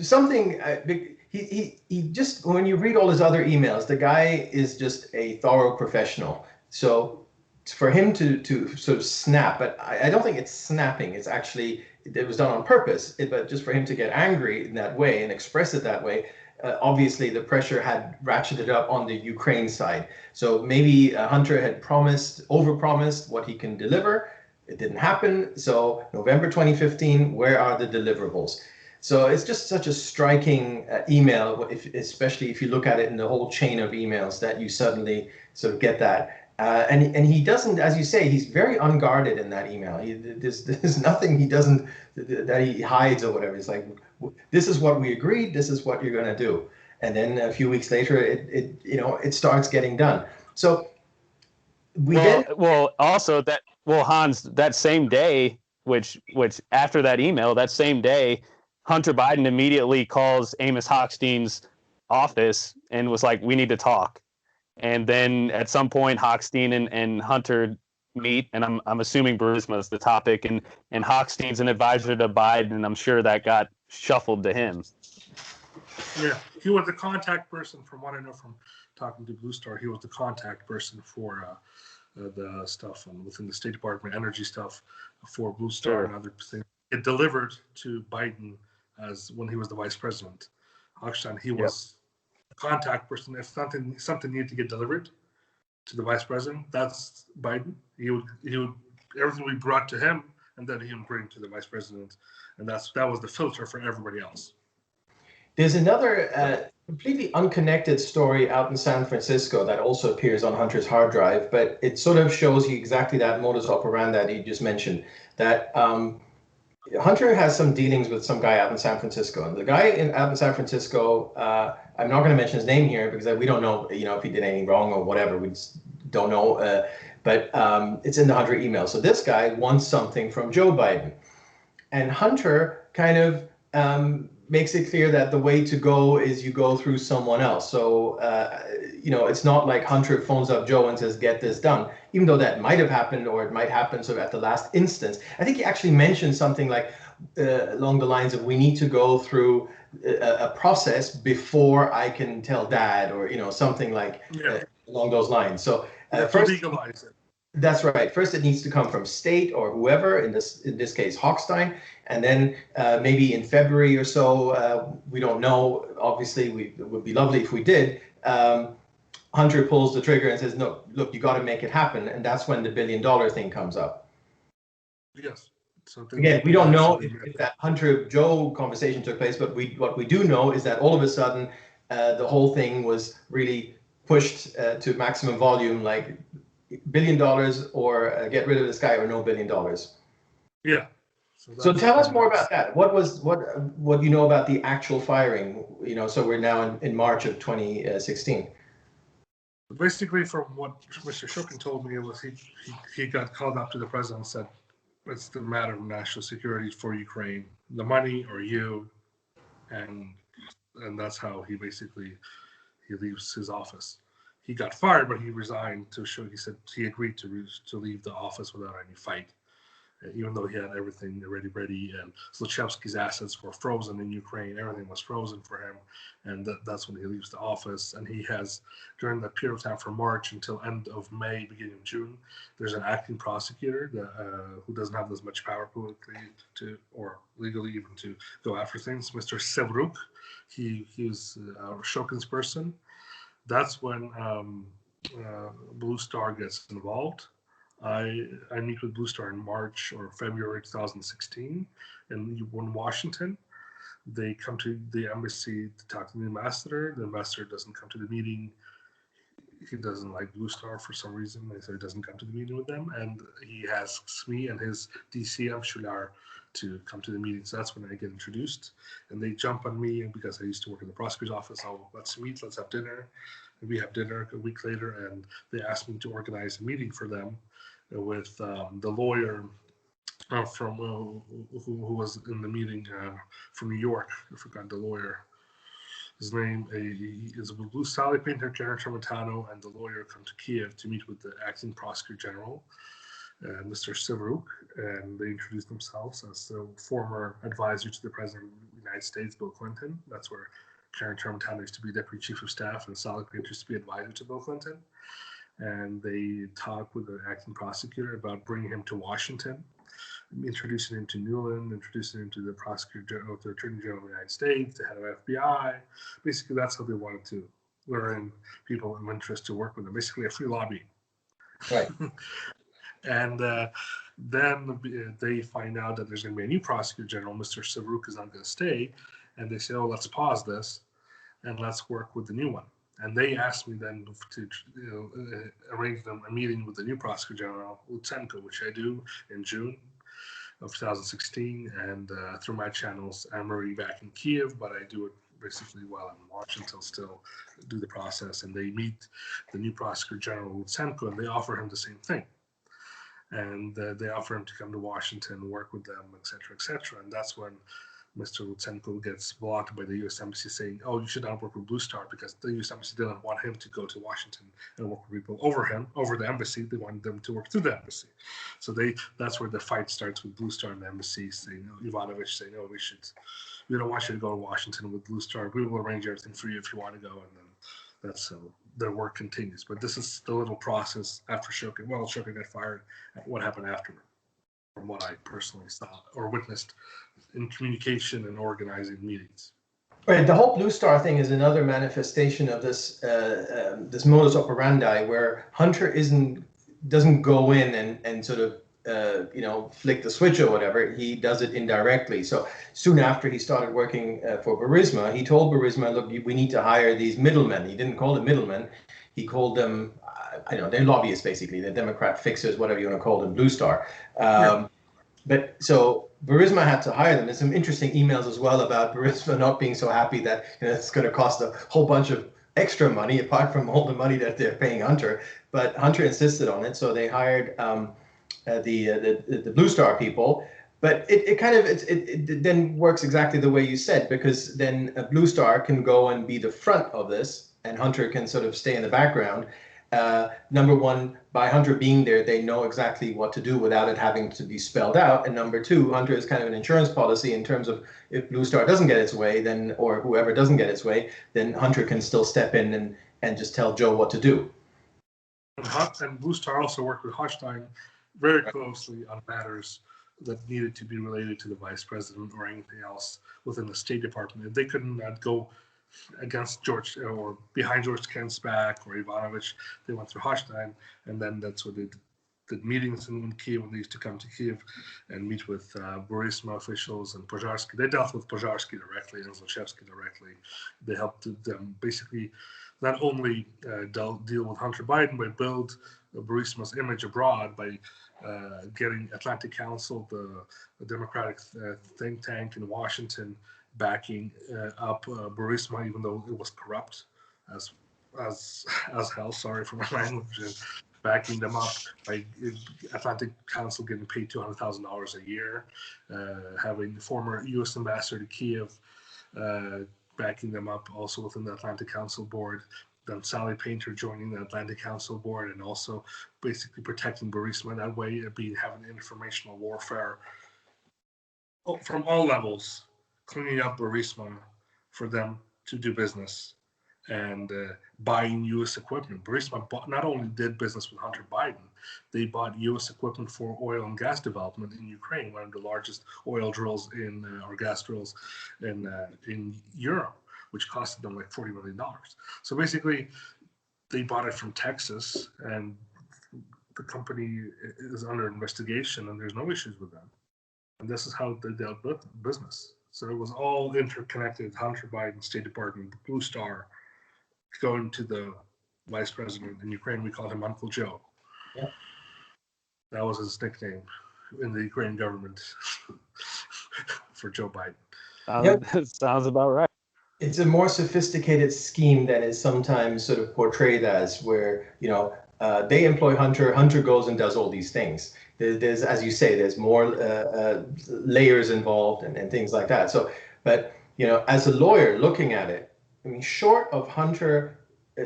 something. He just, when you read all his other emails, the guy is just a thorough professional. So for him to sort of snap, but I don't think it's snapping. It's actually, it was done on purpose, but just for him to get angry in that way and express it that way, obviously the pressure had ratcheted up on the Ukraine side. So maybe Hunter had overpromised what he can deliver. It didn't happen. So November 2015, where are the deliverables? So it's just such a striking email, especially if you look at it in the whole chain of emails, that you suddenly sort of get that. And he doesn't, as you say, he's very unguarded in that email. There's nothing he doesn't, that he hides or whatever. It's like, this is what we agreed, this is what you're going to do. And then a few weeks later, it starts getting done. So Hans, that same day, which after that email, that same day, Hunter Biden immediately calls Amos Hochstein's office and was like, we need to talk. And then at some point, Hochstein and Hunter meet, and I'm assuming Burisma is the topic, and Hochstein's an advisor to Biden, and I'm sure that got shuffled to him. Yeah, he was the contact person, from what I know from talking to Blue Star. He was the contact person for the stuff within the State Department, energy stuff for Blue Star and other things. It delivered to Biden as when he was the vice president. Hochstein, he was the contact person. If something needed to get delivered to the vice president, that's Biden. He would everything we brought to him, and then he would bring to the vice president, and that was the filter for everybody else. There's another completely unconnected story out in San Francisco that also appears on Hunter's hard drive, but it sort of shows you exactly that modus operandi that you just mentioned, that Hunter has some dealings with some guy out in San Francisco. And the guy out in San Francisco, I'm not going to mention his name here because we don't know, if he did anything wrong or whatever. We just don't know. But it's in the Hunter email. So this guy wants something from Joe Biden. And Hunter kind of makes it clear that the way to go is you go through someone else. So, it's not like Hunter phones up Joe and says, get this done, even though that might have happened, or it might happen sort of at the last instance. I think he actually mentioned something like along the lines of, we need to go through a process before I can tell Dad, or, something like along those lines. So first legalize it. That's right. First, it needs to come from state or whoever, in this case, Hochstein. And then maybe in February or so, we don't know. Obviously, it would be lovely if we did. Hunter pulls the trigger and says, no, look, you got to make it happen. And that's when the $1 billion thing comes up. Yes. So again, we don't know if that Hunter-Joe conversation took place, but what we do know is that all of a sudden, the whole thing was really pushed to maximum volume, like $1 billion or get rid of this guy, or no $1 billion. Yeah. So tell us more about that. What you know about the actual firing? So we're now in March of 2016. Basically, from what Mr. Shokin told me, it was he got called up to the president and said, it's the matter of national security for Ukraine, the money or you, and that's how he leaves his office. He got fired, but he resigned to show. He said he agreed to leave the office without any fight, even though he had everything already ready. And Zlochevsky's assets were frozen in Ukraine. Everything was frozen for him, and that's when he leaves the office. And he has, during that period of time from March until end of May, beginning of June, there's an acting prosecutor who doesn't have as much power politically or legally even to go after things. Mr. Sevruk, he was Shokin's person. That's when Blue Star gets involved. I meet with Blue Star in March or February 2016 in Washington. They come to the embassy to talk to the ambassador. The ambassador doesn't come to the meeting. He doesn't like Blue Star for some reason, so he doesn't come to the meeting with them. And he asks me and his DCM Shular to come to the meeting. So that's when I get introduced. And they jump on me, and because I used to work in the prosecutor's office, let's meet, let's have dinner. And we have dinner a week later, and they asked me to organize a meeting for them with the lawyer from who was in the meeting from New York. I forgot the lawyer. His name is Blue Sally Painter, Karen Tramontano, and the lawyer come to Kiev to meet with the acting prosecutor general, Mr. Sevruk, and they introduce themselves as the former advisor to the President of the United States, Bill Clinton. That's where Karen Tramontano used to be deputy chief of staff, and Sally Painter used to be advisor to Bill Clinton. and they talk with the acting prosecutor about bringing him to Washington, introducing him to Newland, introducing him to the prosecutor general, the attorney general of the United States, the head of FBI. Basically, that's how they wanted to lure in people of interest to work with them. Basically, a free lobby. Right. And then they find out that there's going to be a new prosecutor general. Mr. Savruk is not going to stay. And they say, oh, let's pause this and let's work with the new one. And they asked me then to arrange them a meeting with the new prosecutor general, Lutsenko, which I do in June of 2016. And through my channels, I'm already back in Kiev, but I do it basically while I'm in Washington, still do the process. And they meet the new prosecutor general, Lutsenko, and they offer him the same thing. And they offer him to come to Washington, work with them, et cetera, et cetera. And that's when Mr. Lutsenko gets blocked by the U.S. Embassy saying, oh, you should not work with Blue Star, because the U.S. Embassy didn't want him to go to Washington and work with people over the embassy. They wanted them to work through the embassy. So that's where the fight starts with Blue Star and the embassy saying, Ivanovich saying, no, we don't want you to go to Washington with Blue Star. We will arrange everything for you if you want to go. And then that's their work continues. But this is the little process after Shokin. Well, Shokin got fired. What happened afterward, from what I personally saw or witnessed in communication and organizing meetings. Right. The whole Blue Star thing is another manifestation of this this modus operandi, where Hunter doesn't go in and sort of flick the switch or whatever. He does it indirectly. So soon after he started working for Burisma, he told Burisma, look, we need to hire these middlemen. He didn't call them middlemen. He called them, they're lobbyists, basically. They're Democrat fixers, whatever you want to call them, Blue Star. But so Burisma had to hire them. There's some interesting emails as well about Burisma not being so happy that it's going to cost a whole bunch of extra money apart from all the money that they're paying Hunter. But Hunter insisted on it, so they hired the Blue Star people. But it then works exactly the way you said, because then a Blue Star can go and be the front of this, and Hunter can sort of stay in the background. Number one, by Hunter being there, they know exactly what to do without it having to be spelled out. And number two, Hunter is kind of an insurance policy in terms of if Blue Star doesn't get its way, then, or whoever doesn't get its way, then Hunter can still step in and just tell Joe what to do. And Blue Star also worked with Hochstein very closely on matters that needed to be related to the vice president or anything else within the State Department. They could not go against George or behind George Kent's back or Ivanovich. They went through Hochstein, and then that's what they did meetings in Kiev when they used to come to Kiev and meet with Burisma officials and Pozharsky. They dealt with Pozharsky directly and Zlochevsky directly. They helped them basically not only deal with Hunter Biden, but build Burisma's image abroad by getting Atlantic Council, the Democratic think tank in Washington, backing up Burisma, even though it was corrupt as hell. Sorry for my language. And backing them up by Atlantic Council getting paid $200,000 a year, having the former U.S. ambassador to Kiev backing them up also within the Atlantic Council board. Then Sally Painter joining the Atlantic Council board and also basically protecting Burisma that way, having informational warfare from all levels, cleaning up Burisma for them to do business and buying U.S. equipment. Burisma not only did business with Hunter Biden, they bought U.S. equipment for oil and gas development in Ukraine, one of the largest oil drills or gas drills in Europe, which costed them like $40 million. So basically, they bought it from Texas, and the company is under investigation, and there's no issues with them. And this is how they dealt with business. So it was all interconnected. Hunter Biden, State Department, Blue Star, going to the vice president in Ukraine. We called him Uncle Joe. Yeah. That was his nickname in the Ukrainian government for Joe Biden. Sounds about right. It's a more sophisticated scheme than is sometimes sort of portrayed as, where they employ Hunter. Hunter goes and does all these things. There's, as you say, there's more layers involved and things like that. So, but as a lawyer looking at it, I mean, short of Hunter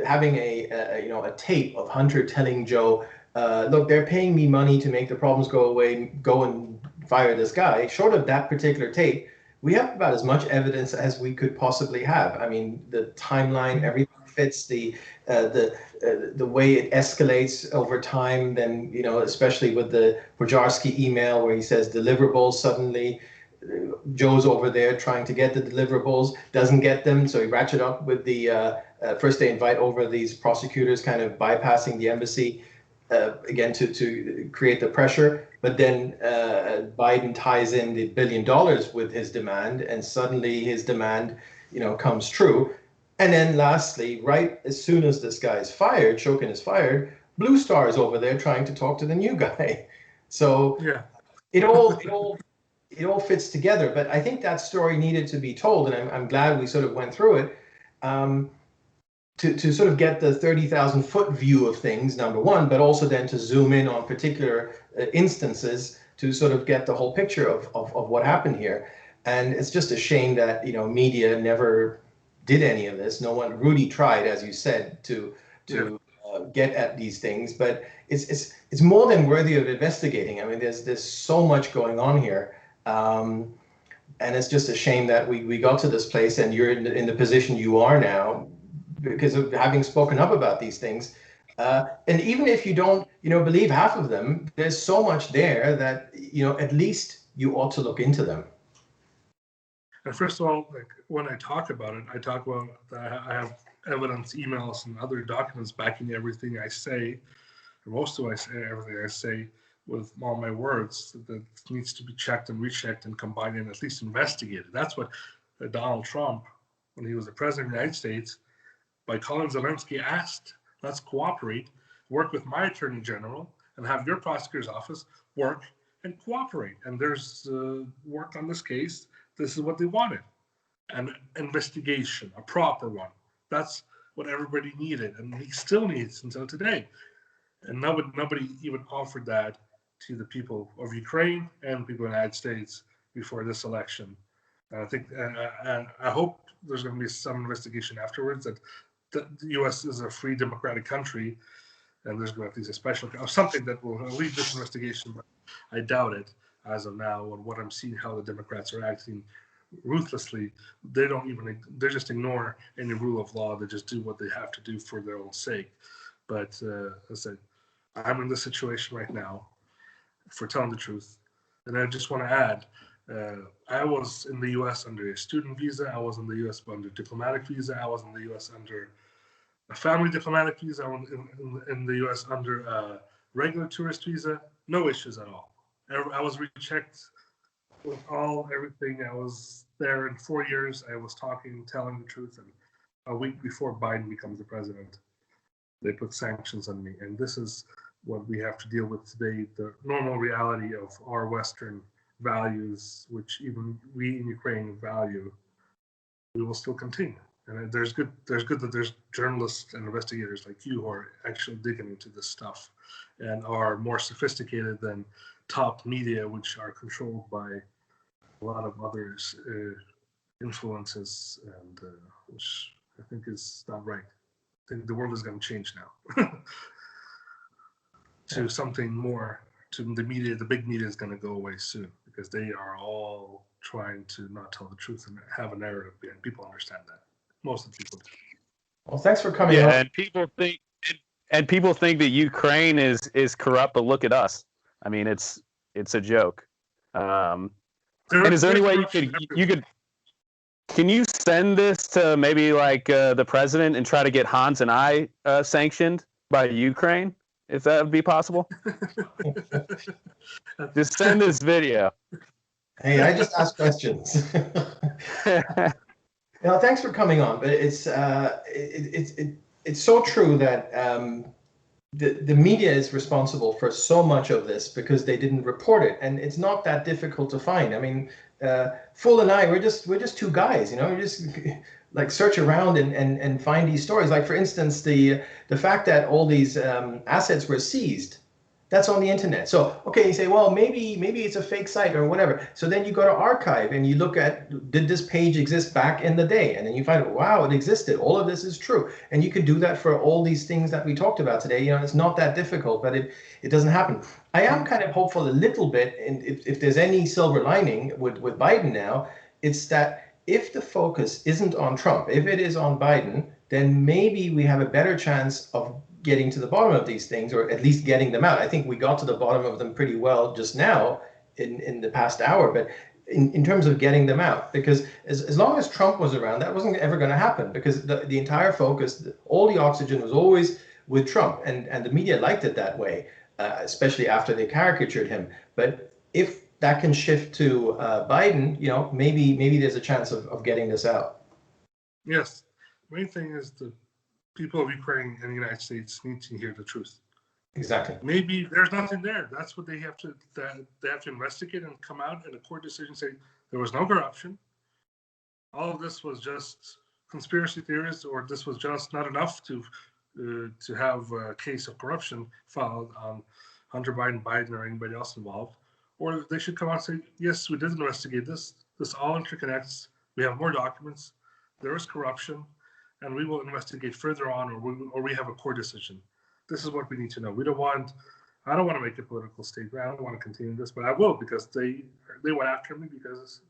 having a tape of Hunter telling Joe, look, they're paying me money to make the problems go away, go and fire this guy. Short of that particular tape, we have about as much evidence as we could possibly have. I mean, the timeline, everything fits, the way it escalates over time. Then, you know, especially with the Wojcicki email where he says deliverables, suddenly Joe's over there trying to get the deliverables, doesn't get them, so he ratchet up with the first they invite over these prosecutors, kind of bypassing the embassy again to create the pressure. But then Biden ties in the $1 billion with his demand, and suddenly his demand, you know, comes true. And then lastly, right as soon as this guy is fired, Shokin is fired, Blue Star is over there trying to talk to the new guy. So Yeah. it all fits together. But I think that story needed to be told, and I'm glad we sort of went through it. To sort of get the 30,000 foot view of things, number one, but also then to zoom in on particular instances to sort of get the whole picture of what happened here. And it's just a shame that, you know, media never did any of this. No one, Rudy tried, as you said, to get at these things, but it's more than worthy of investigating. I mean, there's so much going on here. And it's just a shame that we got to this place and you're in the position you are now, because of having spoken up about these things. And even if you don't, you know, believe half of them, there's so much there that, you know, at least you ought to look into them. And first of all, like when I talk about it, I talk about that I have evidence, emails, and other documents backing everything I say, or most of everything I say with all my words that needs to be checked and rechecked and combined and at least investigated. That's what Donald Trump, when he was the president of the United States, by calling Zelensky, asked, let's cooperate, work with my attorney general, and have your prosecutor's office work and cooperate. And there's work on this case. This is what they wanted. An investigation, a proper one. That's what everybody needed, and he still needs until today. And nobody even offered that to the people of Ukraine and people in the United States before this election. And I think, and I hope there's going to be some investigation afterwards that the U.S. is a free democratic country, and there's going to be a special something that will lead this investigation. But I doubt it as of now. And what I'm seeing, how the Democrats are acting ruthlessly, they just ignore any rule of law. They just do what they have to do for their own sake. But as I said, I'm in this situation right now, for telling the truth. And I just want to add, I was in the U.S. under a student visa. I was in the U.S. under diplomatic visa. I was in the U.S. under a family diplomatic visa. I was in the U.S. under a regular tourist visa. No issues at all. I was rechecked with everything. I was there in 4 years. I was telling the truth. And a week before Biden becomes the president, they put sanctions on me. And this is what we have to deal with today, the normal reality of our Western values, which even we in Ukraine value. We will still continue. And there's good that there's journalists and investigators like you who are actually digging into this stuff and are more sophisticated than top media, which are controlled by a lot of others' influences, and which I think is not right. I think the world is going to change now to something more. To the media, the big media is going to go away soon because they are all trying to not tell the truth and have a narrative behind. People understand that. Most of the people do. Well, thanks for coming on. And people think that Ukraine is corrupt, but look at us. I mean, it's a joke. And is there any way you could can you send this to maybe like the president and try to get Hans and I sanctioned by Ukraine, if that would be possible? Just send this video. Hey, I just ask questions. Now, thanks for coming on. But it's so true that the media is responsible for so much of this because they didn't report it, and it's not that difficult to find. I mean, Full and I, we're just two guys, you know. We just like search around and find these stories. Like for instance, the fact that all these assets were seized. That's on the internet. So, okay, you say, well, maybe it's a fake site or whatever. So then you go to archive and you look at, did this page exist back in the day? And then you find, wow, it existed. All of this is true. And you can do that for all these things that we talked about today. You know, it's not that difficult, but it doesn't happen. I am kind of hopeful a little bit, and if there's any silver lining with Biden now, It's that if the focus isn't on Trump, if it is on Biden, then maybe we have a better chance of getting to the bottom of these things, or at least getting them out. I think we got to the bottom of them pretty well just now in the past hour, but in terms of getting them out, because as long as Trump was around, that wasn't ever going to happen, because the entire focus, all the oxygen was always with Trump, and the media liked it that way, especially after they caricatured him. But if that can shift to Biden, maybe there's a chance of getting this out. Yes. The main thing is the people of Ukraine and the United States need to hear the truth. Exactly. Maybe there's nothing there. That's what they have to investigate and come out in a court decision saying there was no corruption. All of this was just conspiracy theories, or this was just not enough to have a case of corruption filed on Hunter Biden, or anybody else involved. Or they should come out and say, yes, we did investigate this. This all interconnects. We have more documents. There is corruption, and we will investigate further on, or we have a court decision. This is what we need to know. I don't want to make a political statement. I don't want to continue this, but I will, because they went after me because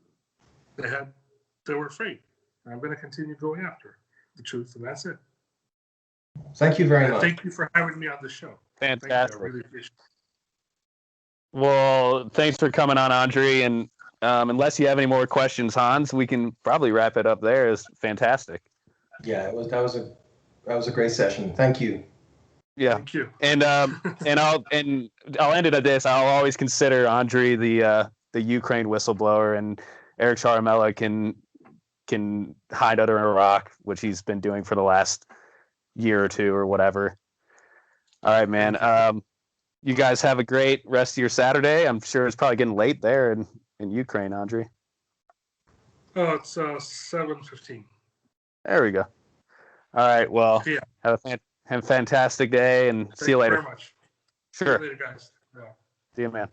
they were afraid. And I'm going to continue going after the truth, and that's it. Thank you very much. Thank you for having me on the show. Fantastic. I really appreciate it. Well, thanks for coming on, Andrii. And unless you have any more questions, Hans, we can probably wrap it up there. It's fantastic. Yeah, that was a great session. Thank you. Yeah. Thank you. And I'll end it at this. I'll always consider Andrii the Ukraine whistleblower, and Eric Charamella can hide under a rock, which he's been doing for the last year or two or whatever. All right, man. You guys have a great rest of your Saturday. I'm sure it's probably getting late there in Ukraine, Andrii. Oh, it's 7:15. There we go. All right. Well, Yeah. have a fantastic day, and see you later. Thank you very much. Sure. See you later, guys. Yeah. See you, man.